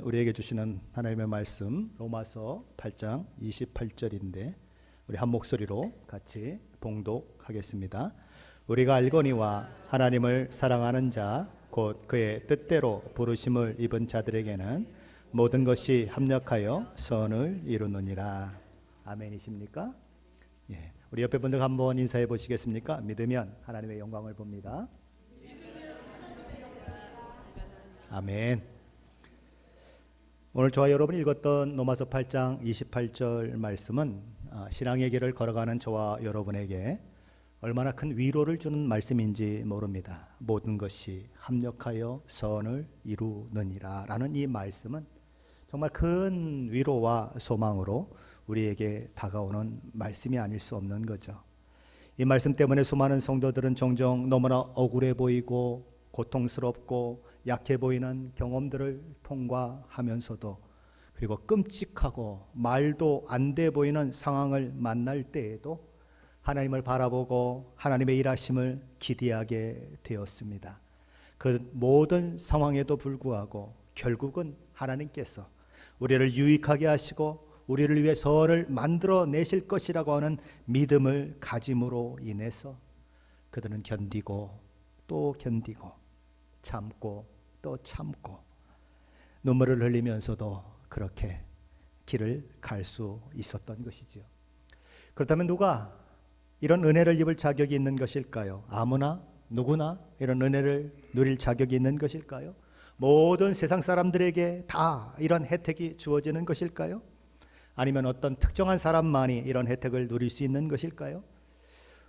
우리에게 주시는 하나님의 말씀 로마서 8장 28절인데 우리 한 목소리로 같이 봉독하겠습니다. 우리가 알거니와 하나님을 사랑하는 자 곧 그의 뜻대로 부르심을 입은 자들에게는 모든 것이 합력하여 선을 이루느니라. 아멘이십니까? 예, 우리 옆에 분들 한번 인사해 보시겠습니까? 믿으면 하나님의 영광을 봅니다. 아멘. 오늘 저와 여러분이 읽었던 로마서 8장 28절 말씀은 신앙의 길을 걸어가는 저와 여러분에게 얼마나 큰 위로를 주는 말씀인지 모릅니다. 모든 것이 합력하여 선을 이루느니라 라는 이 말씀은 정말 큰 위로와 소망으로 우리에게 다가오는 말씀이 아닐 수 없는 거죠. 이 말씀 때문에 수많은 성도들은 종종 너무나 억울해 보이고 고통스럽고 약해 보이는 경험들을 통과하면서도 그리고 끔찍하고 말도 안 돼 보이는 상황을 만날 때에도 하나님을 바라보고 하나님의 일하심을 기대하게 되었습니다. 그 모든 상황에도 불구하고 결국은 하나님께서 우리를 유익하게 하시고 우리를 위해 선을 만들어 내실 것이라고 하는 믿음을 가짐으로 인해서 그들은 견디고 또 견디고 참고 또 참고 눈물을 흘리면서도 그렇게 길을 갈 수 있었던 것이지요. 그렇다면 누가 이런 은혜를 입을 자격이 있는 것일까요? 아무나 누구나 이런 은혜를 누릴 자격이 있는 것일까요? 모든 세상 사람들에게 다 이런 혜택이 주어지는 것일까요? 아니면 어떤 특정한 사람만이 이런 혜택을 누릴 수 있는 것일까요?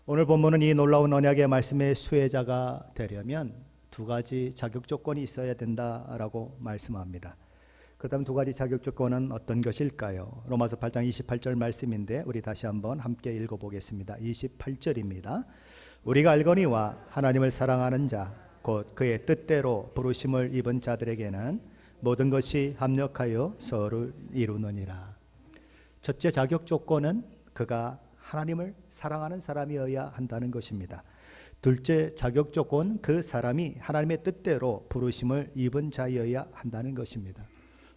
오늘 본문은 이 놀라운 언약의 말씀의 수혜자가 되려면 두 가지 자격 조건이 있어야 된다라고 말씀합니다. 그렇다면 두 가지 자격 조건은 어떤 것일까요? 로마서 8장 28절 말씀인데 우리 다시 한번 함께 읽어보겠습니다. 28절입니다. 우리가 알거니와 하나님을 사랑하는 자 곧 그의 뜻대로 부르심을 입은 자들에게는 모든 것이 합력하여 선을 이루느니라. 첫째 자격 조건은 그가 하나님을 사랑하는 사람이어야 한다는 것입니다. 둘째 자격 조건, 그 사람이 하나님의 뜻대로 부르심을 입은 자여야 한다는 것입니다.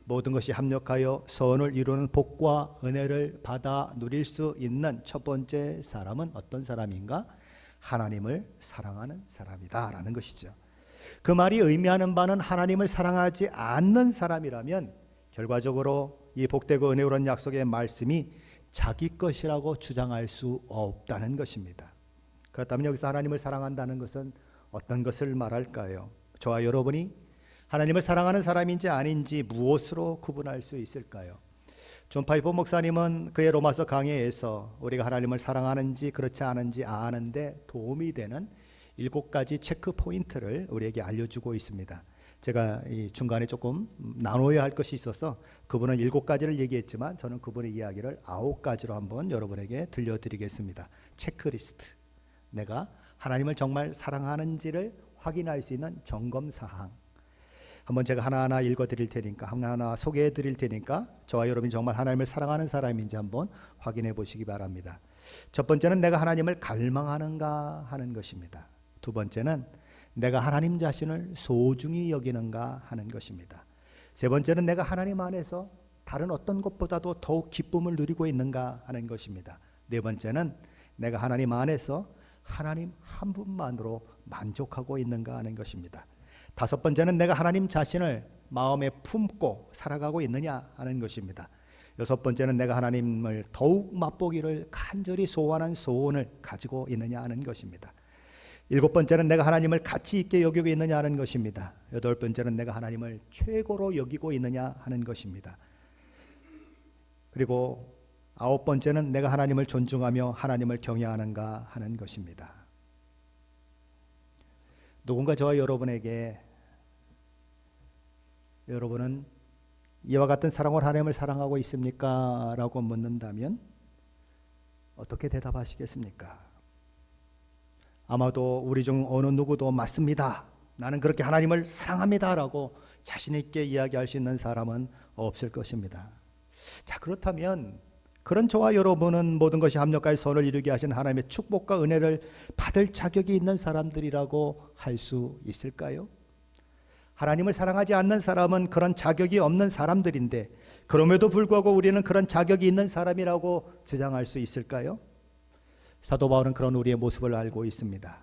모든 것이 합력하여 선을 이루는 복과 은혜를 받아 누릴 수 있는 첫 번째 사람은 어떤 사람인가? 하나님을 사랑하는 사람이다 라는 것이죠. 그 말이 의미하는 바는 하나님을 사랑하지 않는 사람이라면 결과적으로 이 복되고 은혜로운 약속의 말씀이 자기 것이라고 주장할 수 없다는 것입니다. 그렇다면 여기서 하나님을 사랑한다는 것은 어떤 것을 말할까요? 저와 여러분이 하나님을 사랑하는 사람인지 아닌지 무엇으로 구분할 수 있을까요? 존 파이퍼 목사님은 그의 로마서 강해에서 우리가 하나님을 사랑하는지 그렇지 않은지 아는데 도움이 되는 7가지 체크 포인트를 우리에게 알려주고 있습니다. 제가 이 중간에 조금 나눠야 할 것이 있어서 그분은 7가지를 얘기했지만 저는 그분의 이야기를 9가지로 한번 여러분에게 들려드리겠습니다. 체크리스트, 내가 하나님을 정말 사랑하는지를 확인할 수 있는 점검사항. 한번 제가 하나하나 읽어드릴 테니까 하나하나 소개해드릴 테니까 저와 여러분이 정말 하나님을 사랑하는 사람인지 한번 확인해 보시기 바랍니다. 첫 번째는 내가 하나님을 갈망하는가 하는 것입니다. 두 번째는 내가 하나님 자신을 소중히 여기는가 하는 것입니다. 세 번째는 내가 하나님 안에서 다른 어떤 것보다도 더욱 기쁨을 누리고 있는가 하는 것입니다. 네 번째는 내가 하나님 안에서 하나님 한 분만으로 만족하고 있는가 하는 것입니다. 다섯 번째는 내가 하나님 자신을 마음에 품고 살아가고 있느냐 하는 것입니다. 여섯 번째는 내가 하나님을 더욱 맛보기를 간절히 소원하는 소원을 가지고 있느냐 하는 것입니다. 일곱 번째는 내가 하나님을 가치 있게 여기고 있느냐 하는 것입니다. 여덟 번째는 내가 하나님을 최고로 여기고 있느냐 하는 것입니다. 그리고 아홉 번째는 내가 하나님을 존중하며 하나님을 경외하는가 하는 것입니다. 누군가 저와 여러분에게 여러분은 이와 같은 사랑으로 하나님을 사랑하고 있습니까? 라고 묻는다면 어떻게 대답하시겠습니까? 아마도 우리 중 어느 누구도 맞습니다. 나는 그렇게 하나님을 사랑합니다. 라고 자신 있게 이야기할 수 있는 사람은 없을 것입니다. 자, 그렇다면 그런 저와 여러분은 모든 것이 합력하여 선을 이루게 하신 하나님의 축복과 은혜를 받을 자격이 있는 사람들이라고 할 수 있을까요? 하나님을 사랑하지 않는 사람은 그런 자격이 없는 사람들인데 그럼에도 불구하고 우리는 그런 자격이 있는 사람이라고 주장할 수 있을까요? 사도 바울은 그런 우리의 모습을 알고 있습니다.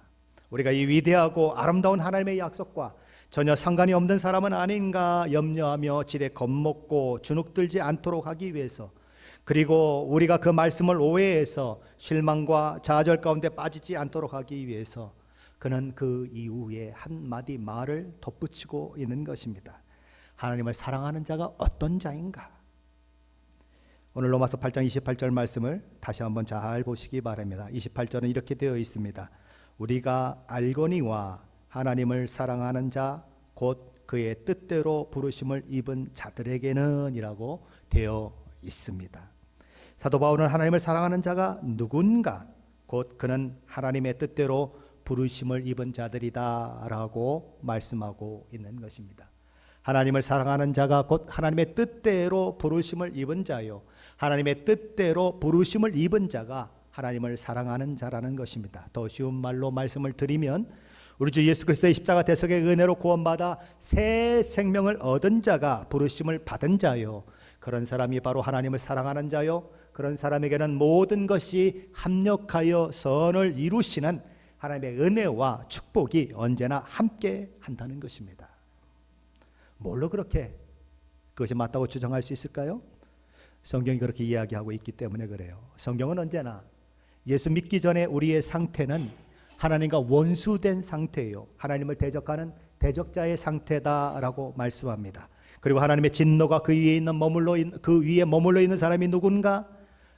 우리가 이 위대하고 아름다운 하나님의 약속과 전혀 상관이 없는 사람은 아닌가 염려하며 지레 겁먹고 주눅들지 않도록 하기 위해서, 그리고 우리가 그 말씀을 오해해서 실망과 좌절 가운데 빠지지 않도록 하기 위해서 그는 그 이후에 한마디 말을 덧붙이고 있는 것입니다. 하나님을 사랑하는 자가 어떤 자인가? 오늘 로마서 8장 28절 말씀을 다시 한번 잘 보시기 바랍니다. 28절은 이렇게 되어 있습니다. 우리가 알거니와 하나님을 사랑하는 자 곧 그의 뜻대로 부르심을 입은 자들에게는 이라고 되어 있습니다. 사도 바울은 하나님을 사랑하는 자가 누군가, 곧 그는 하나님의 뜻대로 부르심을 입은 자들이다 라고 말씀하고 있는 것입니다. 하나님을 사랑하는 자가 곧 하나님의 뜻대로 부르심을 입은 자요, 하나님의 뜻대로 부르심을 입은 자가 하나님을 사랑하는 자라는 것입니다. 더 쉬운 말로 말씀을 드리면 우리 주 예수 그리스도의 십자가 대속의 은혜로 구원받아 새 생명을 얻은 자가 부르심을 받은 자요, 그런 사람이 바로 하나님을 사랑하는 자요, 그런 사람에게는 모든 것이 합력하여 선을 이루시는 하나님의 은혜와 축복이 언제나 함께 한다는 것입니다. 뭘로 그렇게 그것이 맞다고 주장할 수 있을까요? 성경이 그렇게 이야기하고 있기 때문에 그래요. 성경은 언제나 예수 믿기 전에 우리의 상태는 하나님과 원수된 상태예요. 하나님을 대적하는 대적자의 상태다라고 말씀합니다. 그리고 하나님의 진노가 그 위에 머물러 있는 사람이 누군가?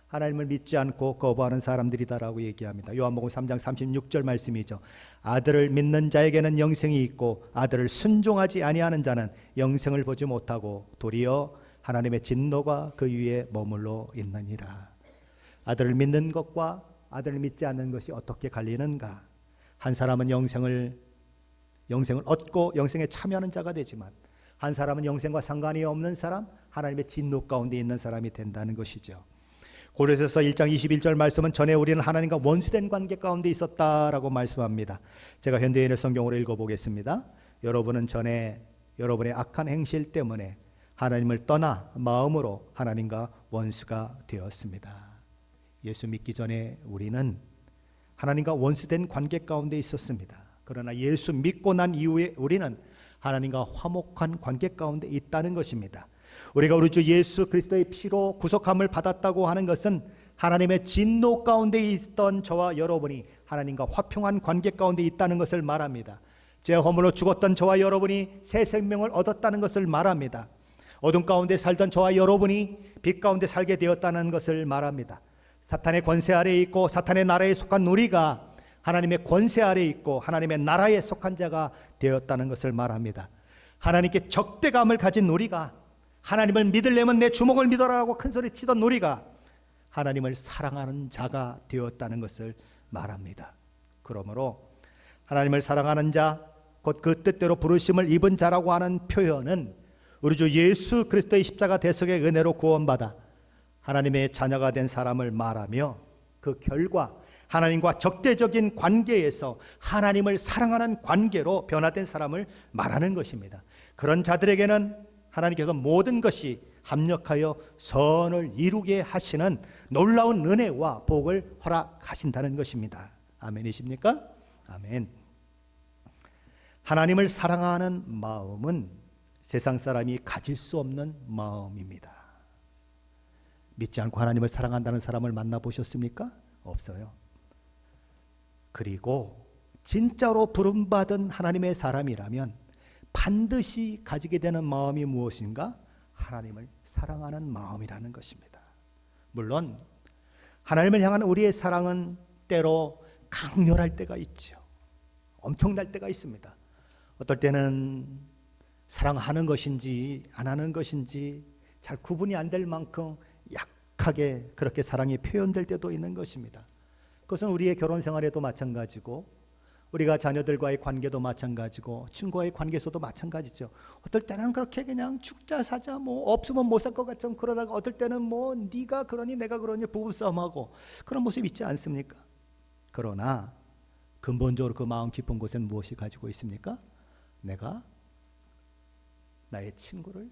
하나님을 믿지 않고 거부하는 사람들이다라고 얘기합니다. 요한복음 3장 36절 말씀이죠. 아들을 믿는 자에게는 영생이 있고 아들을 순종하지 아니하는 자는 영생을 보지 못하고 도리어 하나님의 진노가 그 위에 머물러 있느니라. 아들을 믿는 것과 아들을 믿지 않는 것이 어떻게 갈리는가? 한 사람은 영생을 얻고 영생에 참여하는 자가 되지만 한 사람은 영생과 상관이 없는 사람, 하나님의 진노 가운데 있는 사람이 된다는 것이죠. 고린도서 1장 21절 말씀은 전에 우리는 하나님과 원수된 관계 가운데 있었다라고 말씀합니다. 제가 현대인의 성경으로 읽어보겠습니다. 여러분은 전에 여러분의 악한 행실 때문에 하나님을 떠나 마음으로 하나님과 원수가 되었습니다. 예수 믿기 전에 우리는 하나님과 원수된 관계 가운데 있었습니다. 그러나 예수 믿고 난 이후에 우리는 하나님과 화목한 관계 가운데 있다는 것입니다. 우리가 우리 주 예수 그리스도의 피로 구속함을 받았다고 하는 것은 하나님의 진노 가운데 있던 저와 여러분이 하나님과 화평한 관계 가운데 있다는 것을 말합니다. 제 허물로 죽었던 저와 여러분이 새 생명을 얻었다는 것을 말합니다. 어둠 가운데 살던 저와 여러분이 빛 가운데 살게 되었다는 것을 말합니다. 사탄의 권세 아래에 있고 사탄의 나라에 속한 우리가 하나님의 권세 아래에 있고 하나님의 나라에 속한 자가 되었다는 것을 말합니다. 하나님께 적대감을 가진 우리가, 하나님을 믿으려면 내 주먹을 믿어라라고 큰소리 치던 우리가 하나님을 사랑하는 자가 되었다는 것을 말합니다. 그러므로 하나님을 사랑하는 자, 곧 그 뜻대로 부르심을 입은 자라고 하는 표현은 우리 주 예수 그리스도의 십자가 대속의 은혜로 구원받아 하나님의 자녀가 된 사람을 말하며 그 결과 하나님과 적대적인 관계에서 하나님을 사랑하는 관계로 변화된 사람을 말하는 것입니다. 그런 자들에게는 하나님께서 모든 것이 합력하여 선을 이루게 하시는 놀라운 은혜와 복을 허락하신다는 것입니다. 아멘이십니까? 아멘. 하나님을 사랑하는 마음은 세상 사람이 가질 수 없는 마음입니다. 믿지 않고 하나님을 사랑한다는 사람을 만나보셨습니까? 없어요. 그리고 진짜로 부름받은 하나님의 사람이라면 반드시 가지게 되는 마음이 무엇인가? 하나님을 사랑하는 마음이라는 것입니다. 물론 하나님을 향한 우리의 사랑은 때로 강렬할 때가 있죠. 엄청날 때가 있습니다. 어떨 때는 사랑하는 것인지 안 하는 것인지 잘 구분이 안 될 만큼 약하게 그렇게 사랑이 표현될 때도 있는 것입니다. 그것은 우리의 결혼 생활에도 마찬가지고 우리가 자녀들과의 관계도 마찬가지고 친구와의 관계에서도 마찬가지죠. 어떨 때는 그렇게 그냥 죽자 사자 뭐 없으면 못 살 것 같은, 그러다가 어떨 때는 뭐 네가 그러니 내가 그러니 부부싸움하고 그런 모습 있지 않습니까? 그러나 근본적으로 그 마음 깊은 곳엔 무엇이 가지고 있습니까? 내가 나의 친구를,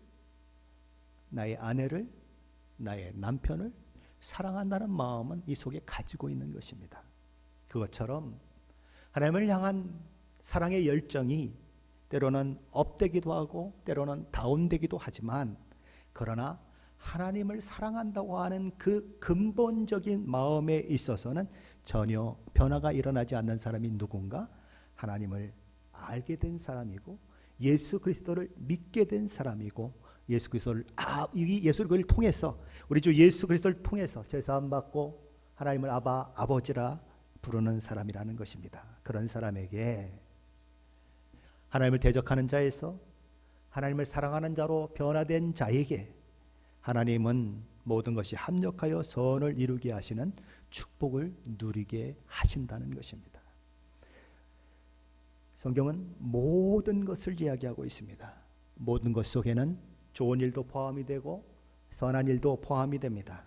나의 아내를, 나의 남편을 사랑한다는 마음은 이 속에 가지고 있는 것입니다. 그것처럼 하나님을 향한 사랑의 열정이 때로는 업되기도 하고 때로는 다운되기도 하지만, 그러나 하나님을 사랑한다고 하는 그 근본적인 마음에 있어서는 전혀 변화가 일어나지 않는 사람이 누군가? 하나님을 알게 된 사람이고 예수 그리스도를 믿게 된 사람이고, 예수 그리스도를 통해서, 우리 주 예수 그리스도를 통해서 제사함 받고 하나님을 아버지라 부르는 사람이라는 것입니다. 그런 사람에게, 하나님을 대적하는 자에서 하나님을 사랑하는 자로 변화된 자에게 하나님은 모든 것이 합력하여 선을 이루게 하시는 축복을 누리게 하신다는 것입니다. 성경은 모든 것을 이야기하고 있습니다. 모든 것 속에는 좋은 일도 포함이 되고 선한 일도 포함이 됩니다.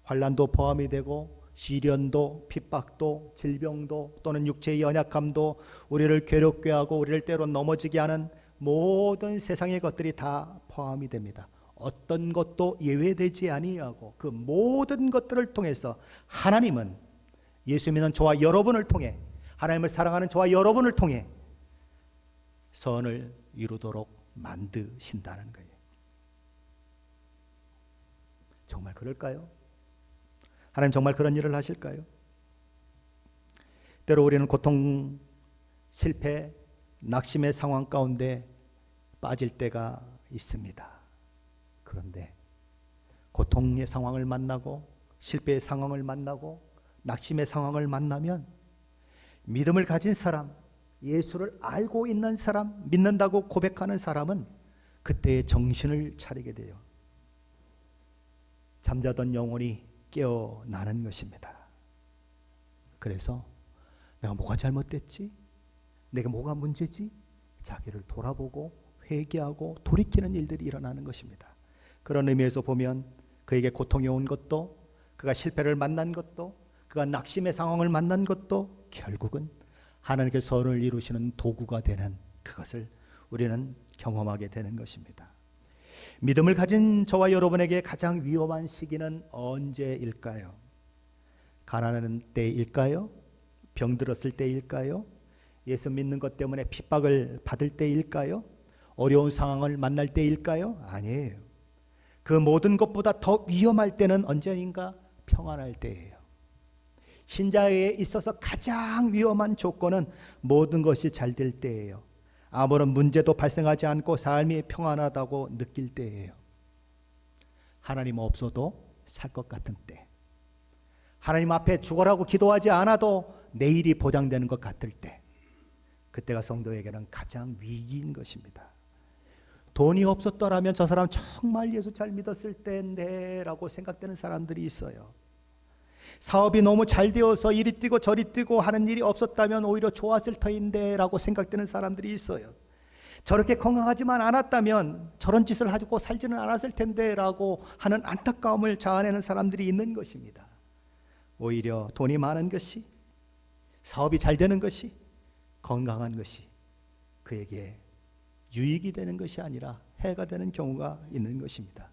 환난도 포함이 되고 시련도, 핍박도, 질병도, 또는 육체의 연약함도, 우리를 괴롭게 하고 우리를 때로 넘어지게 하는 모든 세상의 것들이 다 포함이 됩니다. 어떤 것도 예외되지 아니하고 그 모든 것들을 통해서 하나님은 예수 믿는 저와 여러분을 통해, 하나님을 사랑하는 저와 여러분을 통해 선을 이루도록 만드신다는 거예요. 정말 그럴까요? 하나님 정말 그런 일을 하실까요? 때로 우리는 고통, 실패, 낙심의 상황 가운데 빠질 때가 있습니다. 그런데 고통의 상황을 만나고 실패의 상황을 만나고 낙심의 상황을 만나면 믿음을 가진 사람, 예수를 알고 있는 사람, 믿는다고 고백하는 사람은 그때의 정신을 차리게 돼요. 잠자던 영혼이 깨어나는 것입니다. 그래서 내가 뭐가 잘못됐지? 내가 뭐가 문제지? 자기를 돌아보고 회개하고 돌이키는 일들이 일어나는 것입니다. 그런 의미에서 보면 그에게 고통이 온 것도, 그가 실패를 만난 것도, 그가 낙심의 상황을 만난 것도 결국은 하나님께 선을 이루시는 도구가 되는 그것을 우리는 경험하게 되는 것입니다. 믿음을 가진 저와 여러분에게 가장 위험한 시기는 언제일까요? 가난한 때일까요? 병들었을 때일까요? 예수 믿는 것 때문에 핍박을 받을 때일까요? 어려운 상황을 만날 때일까요? 아니에요. 그 모든 것보다 더 위험할 때는 언제인가? 평안할 때예요. 신자에 있어서 가장 위험한 조건은 모든 것이 잘 될 때예요. 아무런 문제도 발생하지 않고 삶이 평안하다고 느낄 때예요. 하나님 없어도 살 것 같은 때, 하나님 앞에 죽어라고 기도하지 않아도 내일이 보장되는 것 같을 때, 그때가 성도에게는 가장 위기인 것입니다. 돈이 없었더라면 저 사람 정말 예수 잘 믿었을 텐데 라고 생각되는 사람들이 있어요. 사업이 너무 잘 되어서 이리 뛰고 저리 뛰고 하는 일이 없었다면 오히려 좋았을 터인데 라고 생각되는 사람들이 있어요. 저렇게 건강하지만 않았다면 저런 짓을 하고 살지는 않았을 텐데 라고 하는 안타까움을 자아내는 사람들이 있는 것입니다. 오히려 돈이 많은 것이, 사업이 잘 되는 것이, 건강한 것이 그에게 유익이 되는 것이 아니라 해가 되는 경우가 있는 것입니다.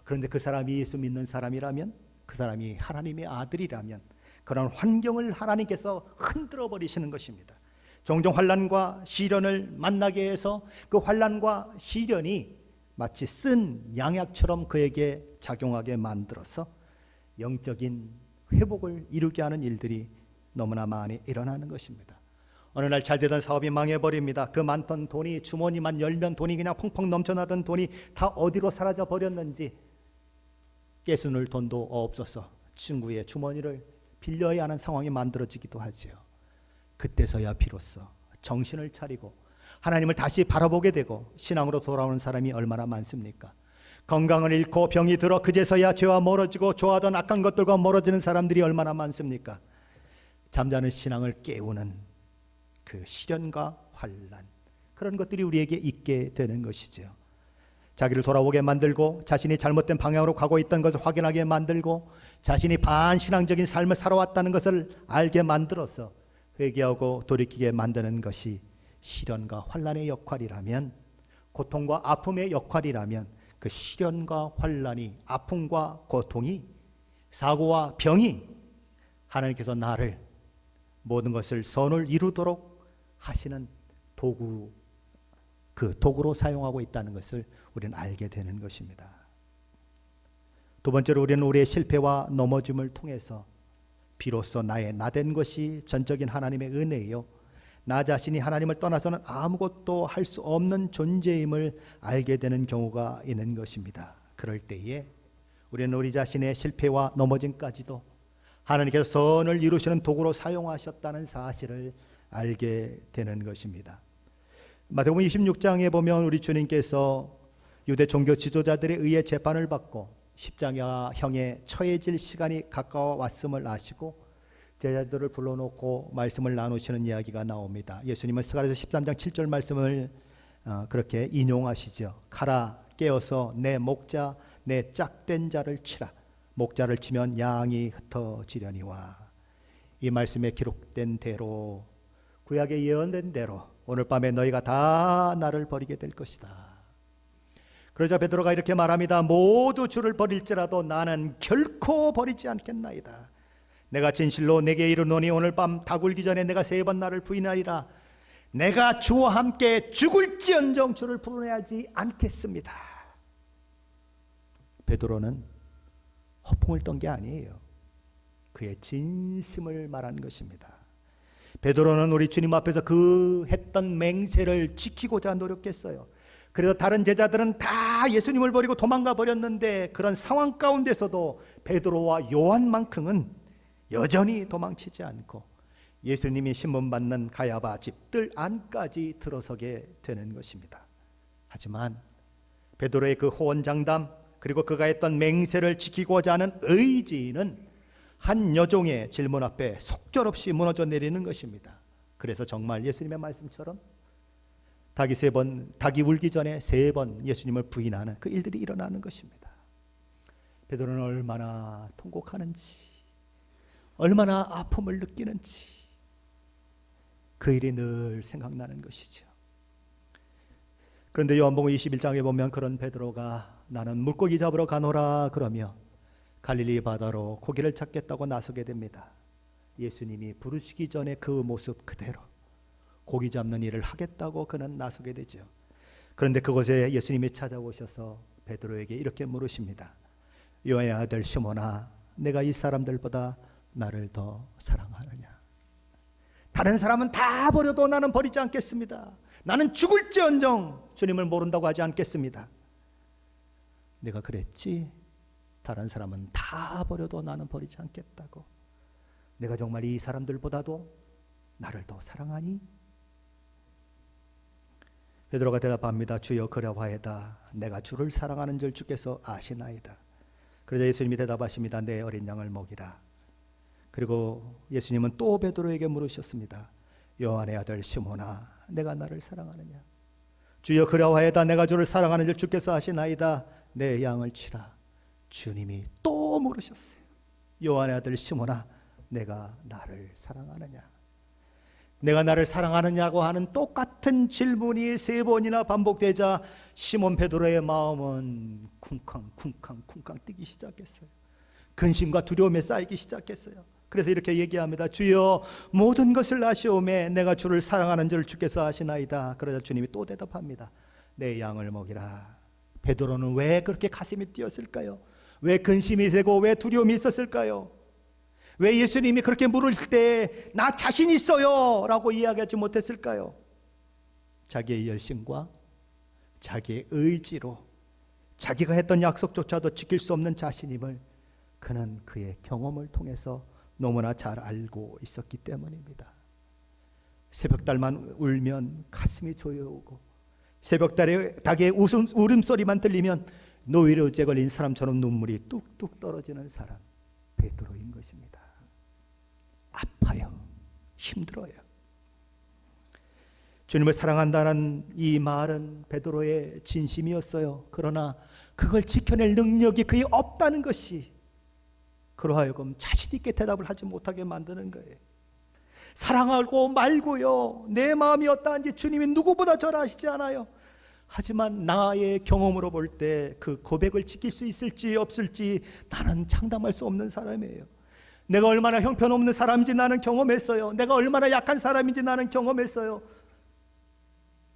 그런데 그 사람이 예수 믿는 사람이라면, 그 사람이 하나님의 아들이라면 그런 환경을 하나님께서 흔들어 버리시는 것입니다. 종종 환난과 시련을 만나게 해서 그 환난과 시련이 마치 쓴 양약처럼 그에게 작용하게 만들어서 영적인 회복을 이루게 하는 일들이 너무나 많이 일어나는 것입니다. 어느 날 잘 되던 사업이 망해버립니다. 그 많던 돈이, 주머니만 열면 돈이 그냥 펑펑 넘쳐나던 돈이 다 어디로 사라져 버렸는지, 깨수늘 돈도 없어서 친구의 주머니를 빌려야 하는 상황이 만들어지기도 하지요. 그때서야 비로소 정신을 차리고 하나님을 다시 바라보게 되고 신앙으로 돌아오는 사람이 얼마나 많습니까? 건강을 잃고 병이 들어 그제서야 죄와 멀어지고 좋아하던 악한 것들과 멀어지는 사람들이 얼마나 많습니까? 잠자는 신앙을 깨우는 그 시련과 환난, 그런 것들이 우리에게 있게 되는 것이죠. 자기를 돌아보게 만들고 자신이 잘못된 방향으로 가고 있던 것을 확인하게 만들고 자신이 반신앙적인 삶을 살아왔다는 것을 알게 만들어서 회개하고 돌이키게 만드는 것이 시련과 환난의 역할이라면, 고통과 아픔의 역할이라면 그 시련과 환난이, 아픔과 고통이, 사고와 병이 하나님께서 나를 모든 것을 선을 이루도록 하시는 도구, 그 도구로 사용하고 있다는 것을 우리는 알게 되는 것입니다. 두 번째로 우리는 우리의 실패와 넘어짐을 통해서 비로소 나의 나된 것이 전적인 하나님의 은혜요, 나 자신이 하나님을 떠나서는 아무것도 할 수 없는 존재임을 알게 되는 경우가 있는 것입니다. 그럴 때에 우리는 우리 자신의 실패와 넘어짐까지도 하나님께서 선을 이루시는 도구로 사용하셨다는 사실을 알게 되는 것입니다. 마태복음 26장에 보면 우리 주님께서 유대 종교 지도자들에 의해 재판을 받고 십자가형에 처해질 시간이 가까워 왔음을 아시고 제자들을 불러놓고 말씀을 나누시는 이야기가 나옵니다. 예수님은 스가랴서 13장 7절 말씀을 그렇게 인용하시죠. 가라, 깨어서 내 목자, 내 짝된 자를 치라. 목자를 치면 양이 흩어지려니와. 이 말씀에 기록된 대로, 구약에 예언된 대로 오늘 밤에 너희가 다 나를 버리게 될 것이다. 그러자 베드로가 이렇게 말합니다. 모두 주를 버릴지라도 나는 결코 버리지 않겠나이다. 내가 진실로 내게 이르노니 오늘 밤 다굴기 전에 내가 3번 나를 부인하리라. 내가 주와 함께 죽을지언정 주를 부인하지 않겠습니다. 베드로는 허풍을 떤 게 아니에요. 그의 진심을 말한 것입니다. 베드로는 우리 주님 앞에서 그 했던 맹세를 지키고자 노력했어요. 그래서 다른 제자들은 다 예수님을 버리고 도망가 버렸는데 그런 상황 가운데서도 베드로와 요한만큼은 여전히 도망치지 않고 예수님이 신문받는 가야바 집 뜰 안까지 들어서게 되는 것입니다. 하지만 베드로의 그 호언장담, 그리고 그가 했던 맹세를 지키고자 하는 의지는 한 여종의 질문 앞에 속절없이 무너져 내리는 것입니다. 그래서 정말 예수님의 말씀처럼 닭이 울기 전에 3번 예수님을 부인하는 그 일들이 일어나는 것입니다. 베드로는 얼마나 통곡하는지, 얼마나 아픔을 느끼는지 그 일이 늘 생각나는 것이죠. 그런데 요한복음 21장에 보면 그런 베드로가 나는 물고기 잡으러 가노라 그러며 갈릴리 바다로 고기를 찾겠다고 나서게 됩니다. 예수님이 부르시기 전에 그 모습 그대로 고기 잡는 일을 하겠다고 그는 나서게 되죠. 그런데 그곳에 예수님이 찾아오셔서 베드로에게 이렇게 물으십니다. 요한의 아들 시몬아, 내가 이 사람들보다 나를 더 사랑하느냐? 다른 사람은 다 버려도 나는 버리지 않겠습니다. 나는 죽을지언정 주님을 모른다고 하지 않겠습니다. 내가 그랬지? 다른 사람은 다 버려도 나는 버리지 않겠다고. 내가 정말 이 사람들보다도 나를 더 사랑하니? 베드로가 대답합니다. 주여 그러하이다. 내가 주를 사랑하는 줄 주께서 아시나이다. 그러자 예수님이 대답하십니다. 내 어린 양을 먹이라. 그리고 예수님은 또 베드로에게 물으셨습니다. 요한의 아들 시몬아, 내가 나를 사랑하느냐? 주여 그러하이다. 내가 주를 사랑하는 줄 주께서 아시나이다. 내 양을 치라. 주님이 또 물으셨어요. 요한의 아들 시몬아, 내가 나를 사랑하느냐? 내가 나를 사랑하느냐고 하는 똑같은 질문이 3번이나 반복되자 시몬 베드로의 마음은 쿵쾅 뛰기 시작했어요. 근심과 두려움에 쌓이기 시작했어요. 그래서 이렇게 얘기합니다. 주여 모든 것을 아시오매 내가 주를 사랑하는 줄 주께서 아시나이다. 그러자 주님이 또 대답합니다. 내 양을 먹이라. 베드로는 왜 그렇게 가슴이 뛰었을까요? 왜 근심이 되고 왜 두려움이 있었을까요? 왜 예수님이 그렇게 물을 때 나 자신 있어요 라고 이야기하지 못했을까요? 자기의 열심과 자기의 의지로 자기가 했던 약속조차도 지킬 수 없는 자신임을 그는 그의 경험을 통해서 너무나 잘 알고 있었기 때문입니다. 새벽달만 울면 가슴이 조여오고 새벽달에 닭의 울음소리만 들리면 노이로제 걸린 사람처럼 눈물이 뚝뚝 떨어지는 사람, 베드로인 것입니다. 아파요. 힘들어요. 주님을 사랑한다는 이 말은 베드로의 진심이었어요. 그러나 그걸 지켜낼 능력이 그에 없다는 것이 그러하여금 자신 있게 대답을 하지 못하게 만드는 거예요. 사랑하고 말고요, 내 마음이 어떠한지 주님이 누구보다 잘 아시지 않아요? 하지만 나의 경험으로 볼 때 그 고백을 지킬 수 있을지 없을지 나는 장담할 수 없는 사람이에요. 내가 얼마나 형편없는 사람인지 나는 경험했어요. 내가 얼마나 약한 사람인지 나는 경험했어요.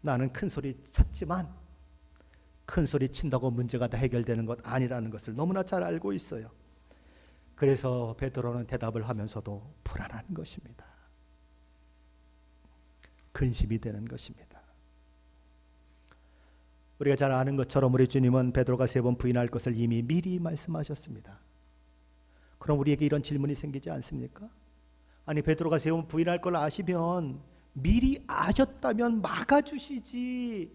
나는 큰 소리 쳤지만 큰 소리 친다고 문제가 다 해결되는 것 아니라는 것을 너무나 잘 알고 있어요. 그래서 베드로는 대답을 하면서도 불안한 것입니다. 근심이 되는 것입니다. 우리가 잘 아는 것처럼 우리 주님은 베드로가 3번 부인할 것을 이미 미리 말씀하셨습니다. 그럼 우리에게 이런 질문이 생기지 않습니까? 아니, 베드로가 3번 부인할 걸 아시면 미리 아셨다면 막아주시지.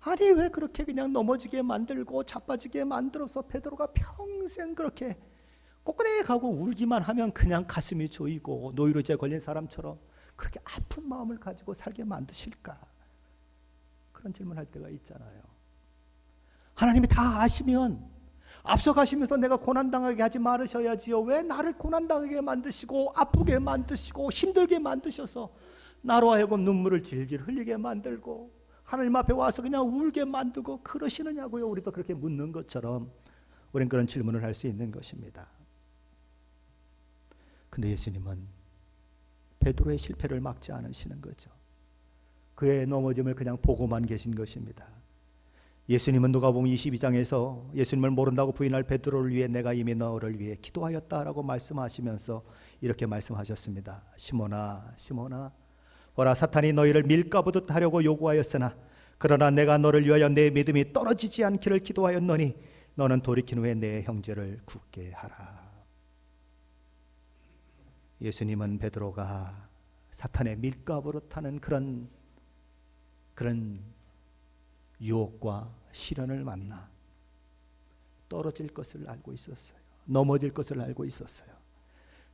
아니, 왜 그렇게 그냥 넘어지게 만들고 자빠지게 만들어서 베드로가 평생 그렇게 꼿꼿해가고 울기만 하면 그냥 가슴이 조이고 노이로제 걸린 사람처럼 그렇게 아픈 마음을 가지고 살게 만드실까? 그런 질문할 때가 있잖아요. 하나님이 다 아시면 앞서가시면서 내가 고난당하게 하지 말으셔야지요. 왜 나를 고난당하게 만드시고 아프게 만드시고 힘들게 만드셔서 나로 하여금 눈물을 질질 흘리게 만들고 하나님 앞에 와서 그냥 울게 만들고 그러시느냐고요. 우리도 그렇게 묻는 것처럼 우리는 그런 질문을 할 수 있는 것입니다. 근데 예수님은 베드로의 실패를 막지 않으시는 거죠. 그의 넘어짐을 그냥 보고만 계신 것입니다. 예수님은 누가복음 22장에서 예수님을 모른다고 부인할 베드로를 위해 내가 이미 너를 위해 기도하였다라고 말씀하시면서 이렇게 말씀하셨습니다. 시몬아, 시몬아, 보라, 사탄이 너희를 밀가부듯 하려고 요구하였으나 그러나 내가 너를 위하여 내 믿음이 떨어지지 않기를 기도하였노니 너는 돌이킨 후에 내 형제를 굳게 하라. 예수님은 베드로가 사탄의 밀가부릇하는 그런 유혹과 시련을 만나 떨어질 것을 알고 있었어요. 넘어질 것을 알고 있었어요.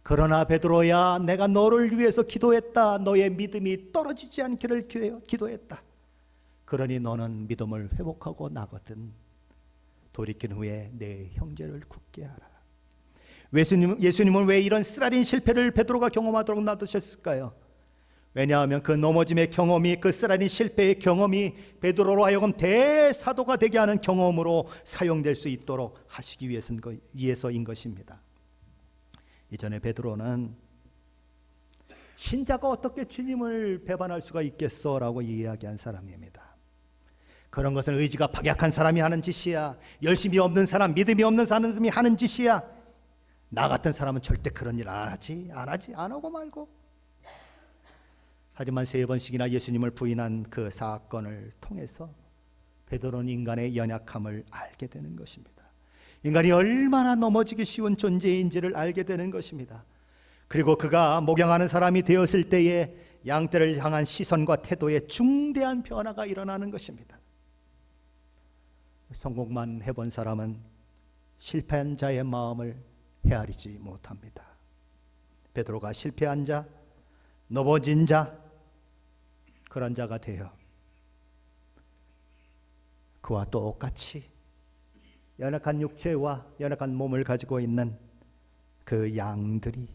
그러나 베드로야, 내가 너를 위해서 기도했다. 너의 믿음이 떨어지지 않기를 기도했다. 그러니 너는 믿음을 회복하고 나거든. 돌이킨 후에 내 형제를 굳게 하라. 예수님은 왜 이런 쓰라린 실패를 베드로가 경험하도록 놔두셨을까요? 왜냐하면 그 넘어짐의 경험이, 그 쓰라린 실패의 경험이 베드로로 하여금 대사도가 되게 하는 경험으로 사용될 수 있도록 하시기 위해서인 것입니다. 이전에 베드로는 신자가 어떻게 주님을 배반할 수가 있겠어라고 이야기한 사람입니다. 그런 것은 의지가 박약한 사람이 하는 짓이야. 열심이 없는 사람, 믿음이 없는 사람이 하는 짓이야. 나 같은 사람은 절대 그런 일 안 하지, 안 하고 말고. 하지만 3번씩이나 예수님을 부인한 그 사건을 통해서 베드로는 인간의 연약함을 알게 되는 것입니다. 인간이 얼마나 넘어지기 쉬운 존재인지를 알게 되는 것입니다. 그리고 그가 목양하는 사람이 되었을 때에 양떼를 향한 시선과 태도에 중대한 변화가 일어나는 것입니다. 성공만 해본 사람은 실패한 자의 마음을 헤아리지 못합니다. 베드로가 실패한 자, 넘어진 자, 그런 자가 되어 그와 똑같이 연약한 육체와 연약한 몸을 가지고 있는 그 양들이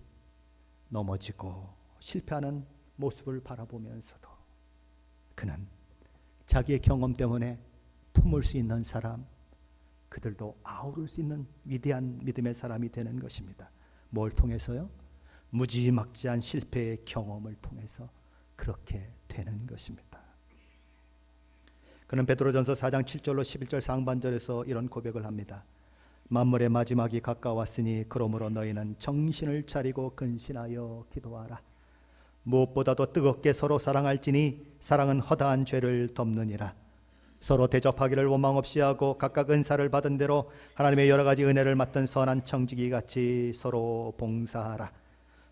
넘어지고 실패하는 모습을 바라보면서도 그는 자기의 경험 때문에 품을 수 있는 사람, 그들도 아우를 수 있는 위대한 믿음의 사람이 되는 것입니다. 뭘 통해서요? 무지막지한 실패의 경험을 통해서 그렇게 되는 것입니다. 그는 베드로전서 4장 7절로 11절 상반절에서 이런 고백을 합니다. 만물의 마지막이 가까웠으니 그러므로 너희는 정신을 차리고 근신하여 기도하라. 무엇보다도 뜨겁게 서로 사랑할지니 사랑은 허다한 죄를 덮느니라. 서로 대접하기를 원망 없이 하고 각각 은사를 받은 대로 하나님의 여러 가지 은혜를 맡은 선한 청지기 같이 서로 봉사하라.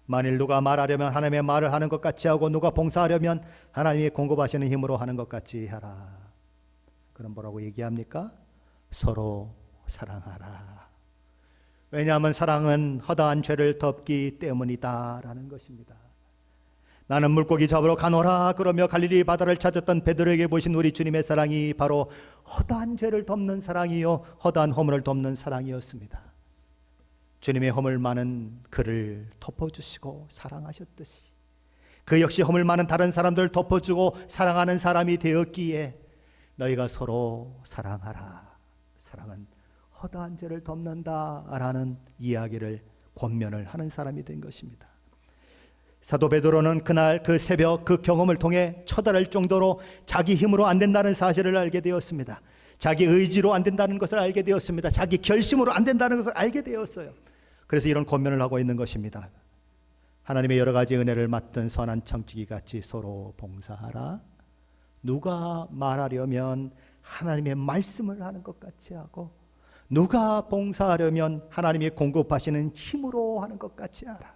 만일 누가 말하려면 하나님의 말을 하는 것 같이 하고 누가 봉사하려면 하나님이 공급하시는 힘으로 하는 것 같이 하라. 그럼 뭐라고 얘기합니까? 서로 사랑하라. 왜냐하면 사랑은 허다한 죄를 덮기 때문이다 라는 것입니다. 나는 물고기 잡으러 가노라 그러며 갈릴리 바다를 찾았던 베드로에게 보신 우리 주님의 사랑이 바로 허다한 죄를 덮는 사랑이요 허다한 허물을 덮는 사랑이었습니다. 주님의 허물 많은 그를 덮어주시고 사랑하셨듯이 그 역시 허물 많은 다른 사람들을 덮어주고 사랑하는 사람이 되었기에 너희가 서로 사랑하라. 사랑은 허다한 죄를 덮는다라는 이야기를 권면을 하는 사람이 된 것입니다. 사도 베드로는 그날 그 새벽 그 경험을 통해 처달할 정도로 자기 힘으로 안 된다는 사실을 알게 되었습니다. 자기 의지로 안 된다는 것을 알게 되었습니다. 자기 결심으로 안 된다는 것을 알게 되었어요. 그래서 이런 권면을 하고 있는 것입니다. 하나님의 여러 가지 은혜를 맡은 선한 청지기 같이 서로 봉사하라. 누가 말하려면 하나님의 말씀을 하는 것 같이 하고, 누가 봉사하려면 하나님이 공급하시는 힘으로 하는 것 같이 하라.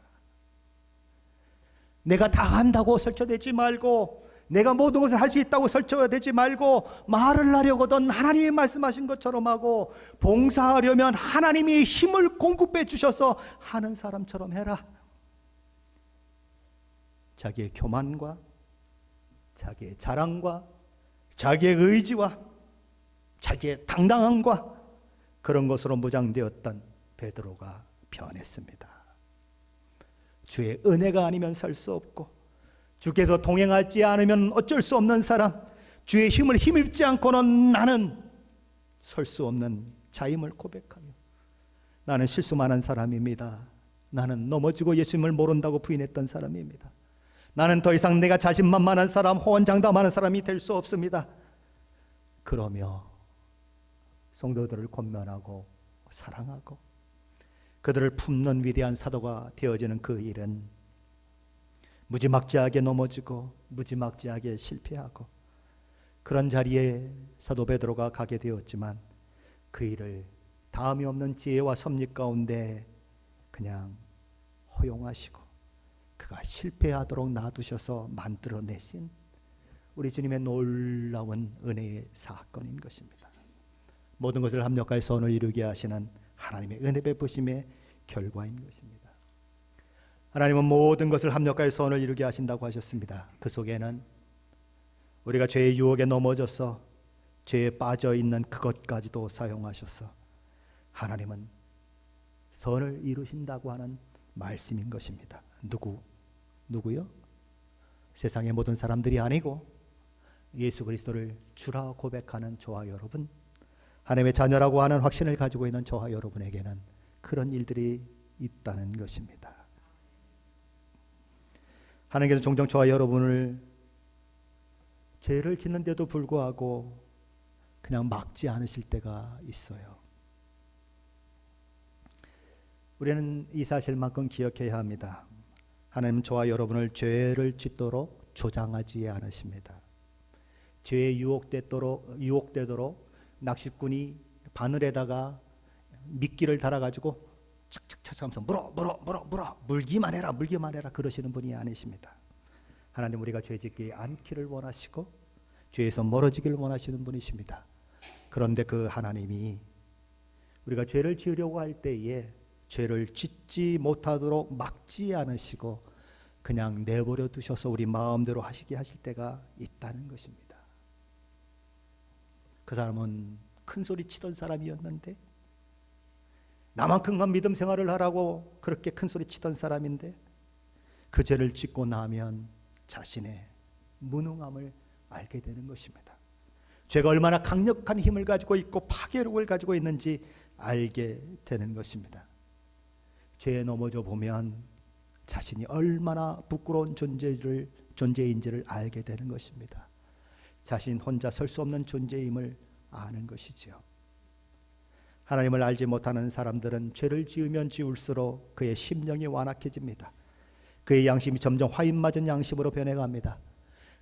내가 다 한다고 설쳐대지 말고, 내가 모든 것을 할 수 있다고 설쳐대지 말고, 말을 하려거든 하나님이 말씀하신 것처럼 하고, 봉사하려면 하나님이 힘을 공급해 주셔서 하는 사람처럼 해라. 자기의 교만과 자기의 자랑과 자기의 의지와 자기의 당당함과 그런 것으로 무장되었던 베드로가 변했습니다. 주의 은혜가 아니면 살 수 없고, 주께서 동행하지 않으면 어쩔 수 없는 사람, 주의 힘을 힘입지 않고는 나는 설 수 없는 자임을 고백하며, 나는 실수 많은 사람입니다. 나는 넘어지고 예수님을 모른다고 부인했던 사람입니다. 나는 더 이상 내가 자신만만한 사람, 호언장담하는 사람이 될 수 없습니다. 그러며 성도들을 권면하고 사랑하고 그들을 품는 위대한 사도가 되어지는 그 일은 무지막지하게 넘어지고 무지막지하게 실패하고, 그런 자리에 사도 베드로가 가게 되었지만 그 일을 다음이 없는 지혜와 섭리 가운데 그냥 허용하시고 그가 실패하도록 놔두셔서 만들어내신 우리 주님의 놀라운 은혜의 사건인 것입니다. 모든 것을 합력하여 선을 이루게 하시는 하나님의 은혜 베푸심의 결과인 것입니다. 하나님은 모든 것을 합력하여 선을 이루게 하신다고 하셨습니다. 그 속에는 우리가 죄의 유혹에 넘어져서 죄에 빠져 있는 그것까지도 사용하셔서 하나님은 선을 이루신다고 하는 말씀인 것입니다. 누구요? 세상의 모든 사람들이 아니고 예수 그리스도를 주라 고백하는 저와 여러분, 하나님의 자녀라고 하는 확신을 가지고 있는 저와 여러분에게는 그런 일들이 있다는 것입니다. 하나님께서 종종 저와 여러분을 죄를 짓는데도 불구하고 그냥 막지 않으실 때가 있어요. 우리는 이 사실만큼 기억해야 합니다. 하나님은 저와 여러분을 죄를 짓도록 조장하지 않으십니다. 죄에 유혹되도록 낚시꾼이 바늘에다가 미끼를 달아가지고 착착착 하면서 물어 물기만 해라 그러시는 분이 아니십니다. 하나님 우리가 죄짓지 않기를 원하시고 죄에서 멀어지기를 원하시는 분이십니다. 그런데 그 하나님이 우리가 죄를 지으려고 할 때에 죄를 짓지 못하도록 막지 않으시고 그냥 내버려 두셔서 우리 마음대로 하시게 하실 때가 있다는 것입니다. 그 사람은 큰 소리 치던 사람이었는데, 나만큼만 믿음 생활을 하라고 그렇게 큰 소리 치던 사람인데, 그 죄를 짓고 나면 자신의 무능함을 알게 되는 것입니다. 죄가 얼마나 강력한 힘을 가지고 있고 파괴력을 가지고 있는지 알게 되는 것입니다. 죄에 넘어져 보면 자신이 얼마나 부끄러운 존재인지를 알게 되는 것입니다. 자신 혼자 설 수 없는 존재임을 아는 것이지요. 하나님을 알지 못하는 사람들은 죄를 지으면 지을수록 그의 심령이 완악해집니다. 그의 양심이 점점 화인 맞은 양심으로 변해갑니다.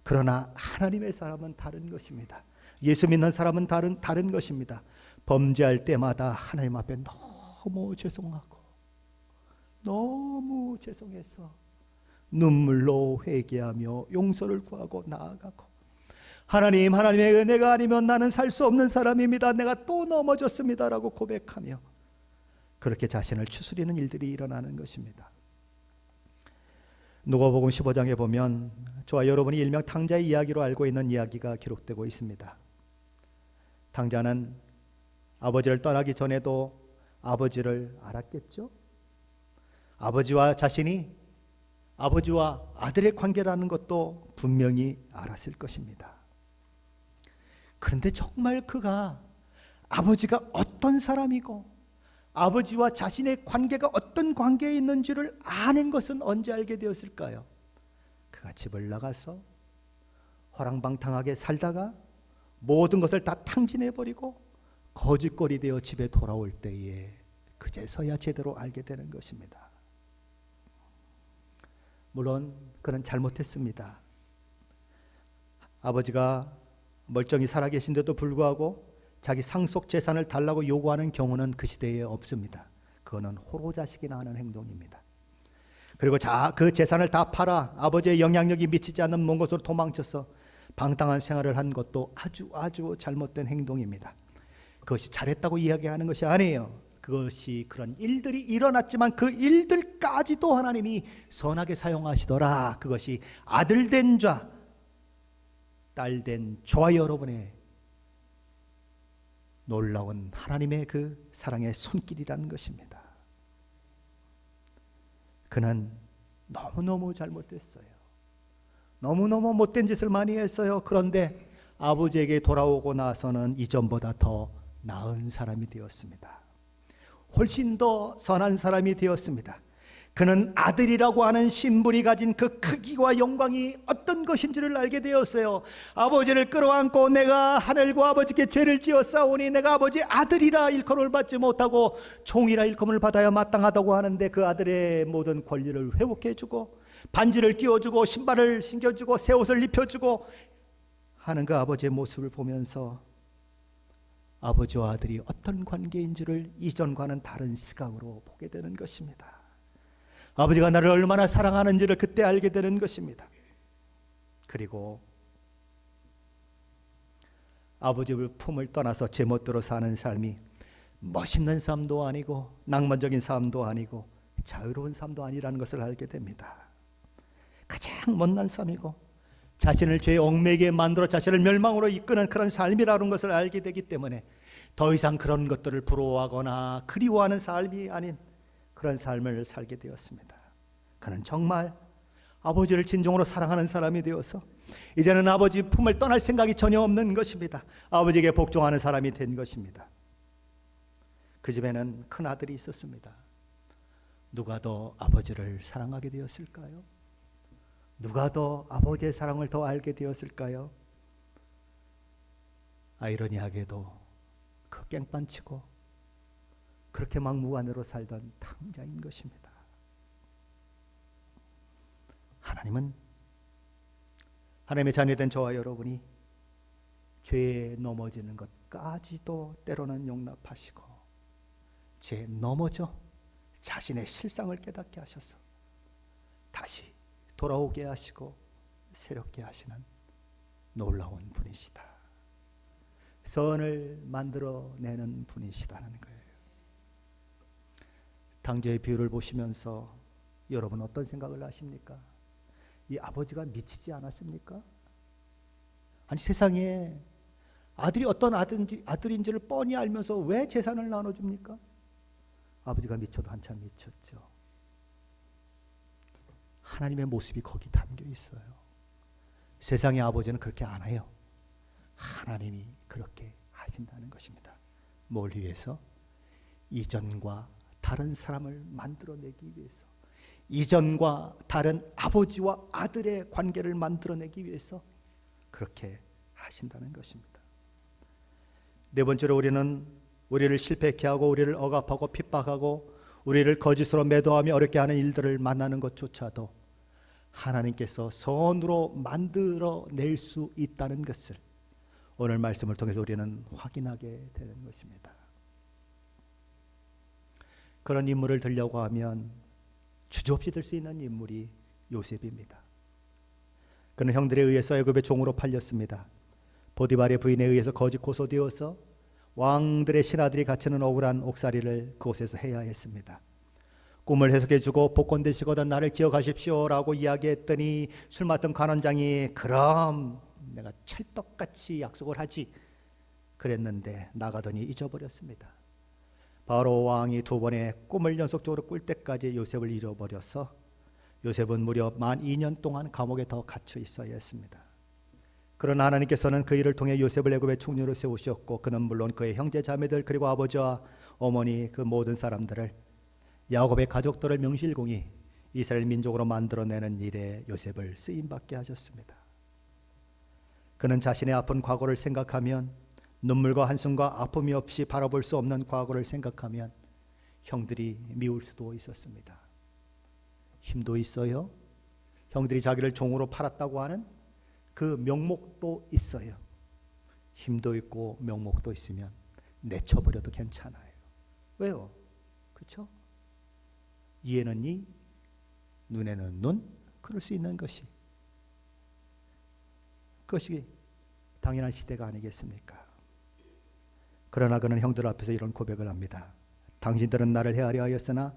그러나 하나님의 사람은 다른 것입니다. 예수 믿는 사람은 다른 것입니다. 범죄할 때마다 하나님 앞에 너무 죄송하고 너무 죄송해서 눈물로 회개하며 용서를 구하고 나아가고, 하나님, 하나님의 은혜가 아니면 나는 살 수 없는 사람입니다. 내가 또 넘어졌습니다라고 고백하며 그렇게 자신을 추스리는 일들이 일어나는 것입니다. 누가복음 15장에 보면 저와 여러분이 일명 탕자의 이야기로 알고 있는 이야기가 기록되고 있습니다. 탕자는 아버지를 떠나기 전에도 아버지를 알았겠죠? 아버지와 아들의 관계라는 것도 분명히 알았을 것입니다. 그런데 정말 그가 아버지가 어떤 사람이고 아버지와 자신의 관계가 어떤 관계에 있는지를 아는 것은 언제 알게 되었을까요? 그가 집을 나가서 허랑방탕하게 살다가 모든 것을 다 탕진해버리고 거짓골이 되어 집에 돌아올 때에 그제서야 제대로 알게 되는 것입니다. 물론 그는 잘못했습니다. 아버지가 멀쩡히 살아계신데도 불구하고 자기 상속 재산을 달라고 요구하는 경우는 그 시대에 없습니다. 그거는 호로자식이나 하는 행동입니다. 그리고 그 재산을 다 팔아 아버지의 영향력이 미치지 않는 먼 곳으로 도망쳐서 방탕한 생활을 한 것도 아주 잘못된 행동입니다. 그것이 잘했다고 이야기하는 것이 아니에요. 그것이 그런 일들이 일어났지만 그 일들까지도 하나님이 선하게 사용하시더라. 그것이 아들된 자, 딸된 저와 여러분의 놀라운 하나님의 그 사랑의 손길이라는 것입니다. 그는 너무너무 잘못했어요. 너무너무 못된 짓을 많이 했어요. 그런데 아버지에게 돌아오고 나서는 이전보다 더 나은 사람이 되었습니다. 훨씬 더 선한 사람이 되었습니다. 그는 아들이라고 하는 신분이 가진 그 크기와 영광이 어떤 것인지를 알게 되었어요. 아버지를 끌어안고 내가 하늘과 아버지께 죄를 지었사오니 내가 아버지 아들이라 일컬음을 받지 못하고 종이라 일컬음을 받아야 마땅하다고 하는데 그 아들의 모든 권리를 회복해주고 반지를 끼워주고 신발을 신겨주고 새 옷을 입혀주고 하는 그 아버지의 모습을 보면서 아버지와 아들이 어떤 관계인지를 이전과는 다른 시각으로 보게 되는 것입니다. 아버지가 나를 얼마나 사랑하는지를 그때 알게 되는 것입니다. 그리고 아버지의 품을 떠나서 제멋대로 사는 삶이 멋있는 삶도 아니고 낭만적인 삶도 아니고 자유로운 삶도 아니라는 것을 알게 됩니다. 가장 못난 삶이고 자신을 죄의 얽매이게 만들어 자신을 멸망으로 이끄는 그런 삶이라는 것을 알게 되기 때문에 더 이상 그런 것들을 부러워하거나 그리워하는 삶이 아닌 그런 삶을 살게 되었습니다. 그는 정말 아버지를 진정으로 사랑하는 사람이 되어서 이제는 아버지 품을 떠날 생각이 전혀 없는 것입니다. 아버지에게 복종하는 사람이 된 것입니다. 그 집에는 큰 아들이 있었습니다. 누가 더 아버지를 사랑하게 되었을까요? 누가 더 아버지의 사랑을 더 알게 되었을까요? 아이러니하게도 그 깽판치고 그렇게 막무가내로 살던 탕자인 것입니다. 하나님의 자녀된 저와 여러분이 죄에 넘어지는 것까지도 때로는 용납하시고 죄에 넘어져 자신의 실상을 깨닫게 하셔서 다시 돌아오게 하시고 새롭게 하시는 놀라운 분이시다. 선을 만들어내는 분이시다는 거예요. 탕자의 비유를 보시면서 여러분 어떤 생각을 하십니까? 이 아버지가 미치지 않았습니까? 아니 세상에 아들이 어떤 아들인지를 뻔히 알면서 왜 재산을 나눠줍니까? 아버지가 미쳐도 한참 미쳤죠. 하나님의 모습이 거기 담겨 있어요. 세상의 아버지는 그렇게 안 해요. 하나님이 그렇게 하신다는 것입니다. 뭘 위해서? 이전과 다른 사람을 만들어내기 위해서, 이전과 다른 아버지와 아들의 관계를 만들어내기 위해서 그렇게 하신다는 것입니다. 네 번째로 우리를 실패케 하고 우리를 억압하고 핍박하고 우리를 거짓으로 매도하며 어렵게 하는 일들을 만나는 것조차도 하나님께서 선으로 만들어낼 수 있다는 것을 오늘 말씀을 통해서 우리는 확인하게 되는 것입니다. 그런 인물을 들려고 하면 주저없이 들 수 있는 인물이 요셉입니다. 그는 형들에 의해서 애굽의 종으로 팔렸습니다. 보디발의 부인에 의해서 거짓 고소되어서 왕들의 신하들이 갇히는 억울한 옥살이를 그곳에서 해야 했습니다. 꿈을 해석해주고 복권 되시거든 나를 기억하십시오라고 이야기했더니 술 맡은 관원장이 그럼 내가 찰떡같이 약속을 하지 그랬는데 나가더니 잊어버렸습니다. 바로 왕이 두 번의 꿈을 연속적으로 꿀 때까지 요셉을 잃어버려서 요셉은 무려 만 2년 동안 감옥에 더 갇혀 있어야 했습니다. 그러나 하나님께서는 그 일을 통해 요셉을 애굽의 총리로 세우셨고 그는 물론 그의 형제 자매들 그리고 아버지와 어머니 그 모든 사람들을 야곱의 가족들을 명실공히 이스라엘 민족으로 만들어내는 일에 요셉을 쓰임받게 하셨습니다. 그는 자신의 아픈 과거를 생각하면 눈물과 한숨과 아픔이 없이 바라볼 수 없는 과거를 생각하면 형들이 미울 수도 있었습니다. 힘도 있어요. 형들이 자기를 종으로 팔았다고 하는 그 명목도 있어요. 힘도 있고 명목도 있으면 내쳐버려도 괜찮아요. 왜요? 그렇죠? 이에는 이, 눈에는 눈, 그럴 수 있는 그것이 당연한 시대가 아니겠습니까? 그러나 그는 형들 앞에서 이런 고백을 합니다. 당신들은 나를 헤아려 하였으나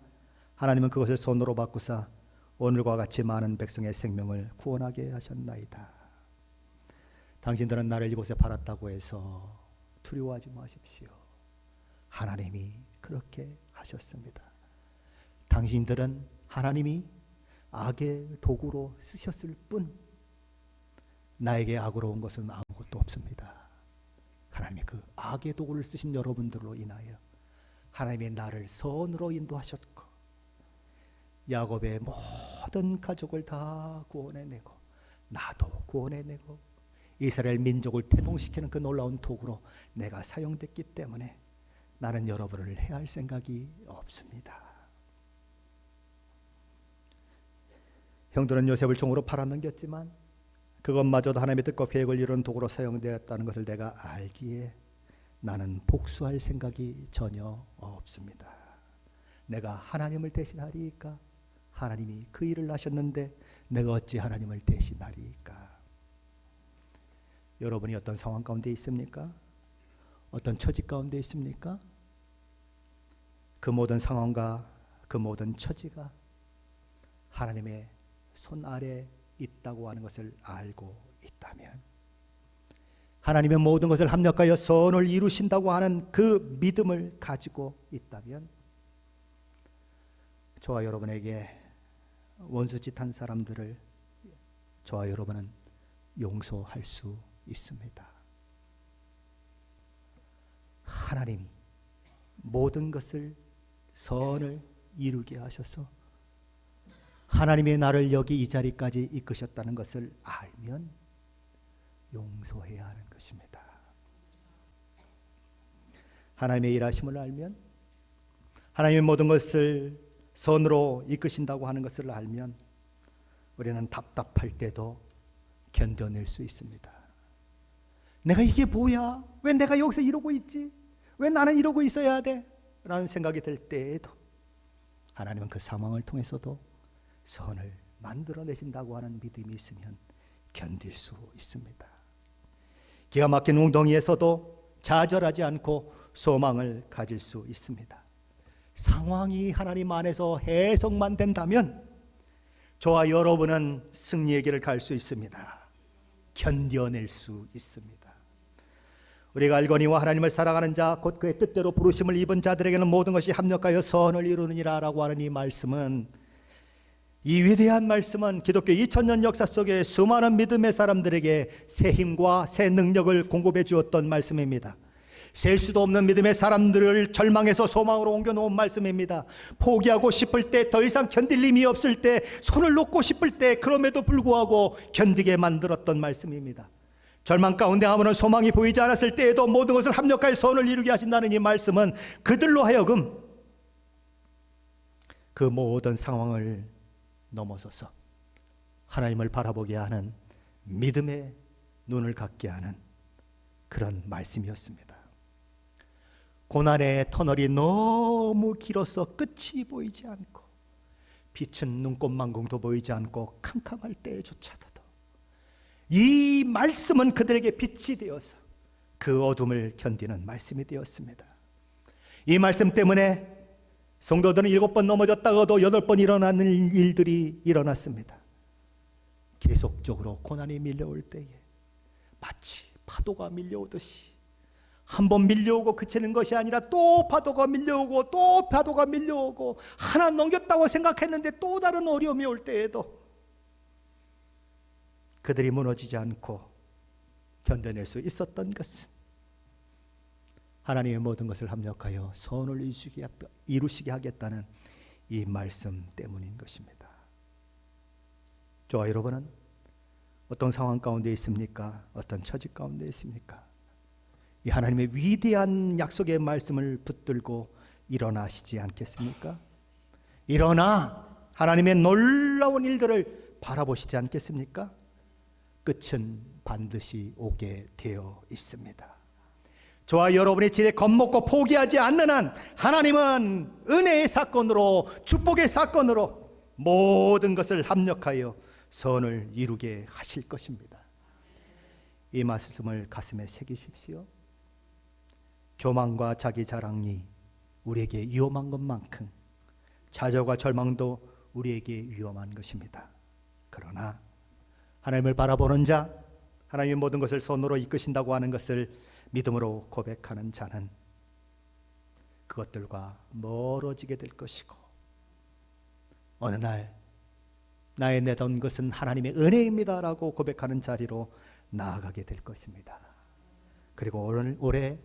하나님은 그것을 손으로 바꾸사 오늘과 같이 많은 백성의 생명을 구원하게 하셨나이다. 당신들은 나를 이곳에 팔았다고 해서 두려워하지 마십시오. 하나님이 그렇게 하셨습니다. 당신들은 하나님이 악의 도구로 쓰셨을 뿐 나에게 악으로 온 것은 아무것도 없습니다. 하나님이 그 악의 도구를 쓰신 여러분들로 인하여 하나님이 나를 선으로 인도하셨고 야곱의 모든 가족을 다 구원해내고 나도 구원해내고 이스라엘 민족을 태동시키는 그 놀라운 도구로 내가 사용됐기 때문에 나는 여러분을 해할 생각이 없습니다. 형들은 요셉을 종으로 팔아넘겼지만 그것마저도 하나님의 뜻과 계획을 이루는 도구로 사용되었다는 것을 내가 알기에 나는 복수할 생각이 전혀 없습니다. 내가 하나님을 대신하리이까? 하나님이 그 일을 하셨는데 내가 어찌 하나님을 대신하리이까? 여러분이 어떤 상황 가운데 있습니까? 어떤 처지 가운데 있습니까? 그 모든 상황과 그 모든 처지가 하나님의 손 아래 있다고 하는 것을 알고 있다면, 하나님의 모든 것을 합력하여 선을 이루신다고 하는 그 믿음을 가지고 있다면, 저와 여러분에게 원수짓한 사람들을 저와 여러분은 용서할 수 있습니다. 하나님이 모든 것을 선을 이루게 하셔서 하나님의 나를 여기 이 자리까지 이끄셨다는 것을 알면 용서해야 하는 것입니다. 하나님의 일하심을 알면, 하나님의 모든 것을 선으로 이끄신다고 하는 것을 알면 우리는 답답할 때도 견뎌낼 수 있습니다. 내가 이게 뭐야? 왜 내가 여기서 이러고 있지? 왜 나는 이러고 있어야 돼? 라는 생각이 들 때에도 하나님은 그 상황을 통해서도 선을 만들어내신다고 하는 믿음이 있으면 견딜 수 있습니다. 기가 막힌 웅덩이에서도 좌절하지 않고 소망을 가질 수 있습니다. 상황이 하나님 안에서 해석만 된다면 저와 여러분은 승리의 길을 갈 수 있습니다. 견뎌낼 수 있습니다. 우리가 알거니와 하나님을 사랑하는 자 곧 그의 뜻대로 부르심을 입은 자들에게는 모든 것이 합력하여 선을 이루느니라 라고 하는 이 말씀은, 이 위대한 말씀은 기독교 2000년 역사 속에 수많은 믿음의 사람들에게 새 힘과 새 능력을 공급해 주었던 말씀입니다. 셀 수도 없는 믿음의 사람들을 절망에서 소망으로 옮겨놓은 말씀입니다. 포기하고 싶을 때, 더 이상 견딜 힘이 없을 때, 손을 놓고 싶을 때 그럼에도 불구하고 견디게 만들었던 말씀입니다. 절망 가운데 아무런 소망이 보이지 않았을 때에도 모든 것을 합력하여 선을 이루게 하신다는 이 말씀은 그들로 하여금 그 모든 상황을 넘어서서 하나님을 바라보게 하는 믿음의 눈을 갖게 하는 그런 말씀이었습니다. 고난의 터널이 너무 길어서 끝이 보이지 않고 빛은 눈꽃만공도 보이지 않고 캄캄할 때조차도 이 말씀은 그들에게 빛이 되어서 그 어둠을 견디는 말씀이 되었습니다. 이 말씀 때문에 성도들은 7번 넘어졌다가도 8번 일어나는 일들이 일어났습니다. 계속적으로 고난이 밀려올 때에 마치 파도가 밀려오듯이 한 번 밀려오고 그치는 것이 아니라 또 파도가 밀려오고 또 파도가 밀려오고, 하나 넘겼다고 생각했는데 또 다른 어려움이 올 때에도 그들이 무너지지 않고 견뎌낼 수 있었던 것은 하나님의 모든 것을 합력하여 선을 이루시게 하겠다는 이 말씀 때문인 것입니다. 저와 여러분은 어떤 상황 가운데 있습니까? 어떤 처지 가운데 있습니까? 이 하나님의 위대한 약속의 말씀을 붙들고 일어나시지 않겠습니까? 일어나 하나님의 놀라운 일들을 바라보시지 않겠습니까? 끝은 반드시 오게 되어 있습니다. 저와 여러분의 길에 겁먹고 포기하지 않는 한 하나님은 은혜의 사건으로, 축복의 사건으로 모든 것을 합력하여 선을 이루게 하실 것입니다. 이 말씀을 가슴에 새기십시오. 교만과 자기 자랑이 우리에게 위험한 것만큼 좌절과 절망도 우리에게 위험한 것입니다. 그러나 하나님을 바라보는 자, 하나님의 모든 것을 손으로 이끄신다고 하는 것을 믿음으로 고백하는 자는 그것들과 멀어지게 될 것이고, 어느 날 나의 내던 것은 하나님의 은혜입니다 라고 고백하는 자리로 나아가게 될 것입니다. 그리고 올해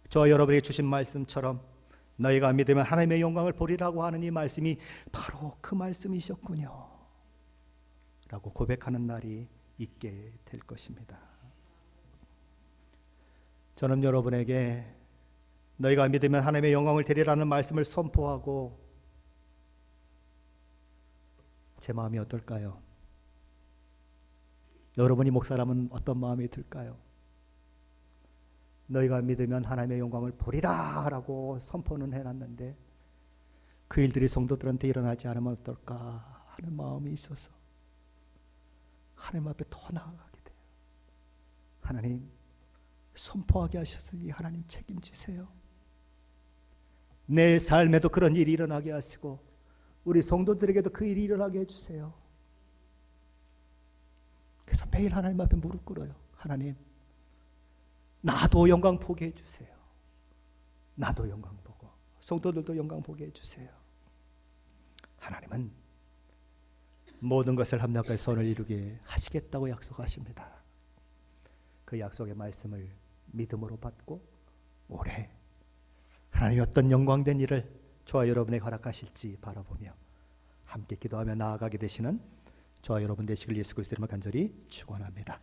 저와 여러분에게 주신 말씀처럼 너희가 믿으면 하나님의 영광을 보리라고 하는 이 말씀이 바로 그 말씀이셨군요 라고 고백하는 날이 있게 될 것입니다. 저는 여러분에게 너희가 믿으면 하나님의 영광을 되리라는 말씀을 선포하고, 제 마음이 어떨까요? 여러분이 목사라면 어떤 마음이 들까요? 너희가 믿으면 하나님의 영광을 보리라 라고 선포는 해놨는데 그 일들이 성도들한테 일어나지 않으면 어떨까 하는 마음이 있어서 하나님 앞에 더 나아가게 돼요. 하나님, 선포하게 하셨으니 하나님 책임지세요. 내 삶에도 그런 일이 일어나게 하시고 우리 성도들에게도 그 일이 일어나게 해주세요. 그래서 매일 하나님 앞에 무릎 꿇어요. 하나님, 나도 영광 보게 해주세요. 나도 영광 보고 성도들도 영광 보게 해주세요. 하나님은 모든 것을 합력하여 선을 이루게 하시겠다고 약속하십니다. 그 약속의 말씀을 믿음으로 받고 올해 하나님이 어떤 영광된 일을 저와 여러분에게 허락하실지 바라보며 함께 기도하며 나아가게 되시는 저와 여러분 되시길 예수 그리스도 이름으로 간절히 축원합니다.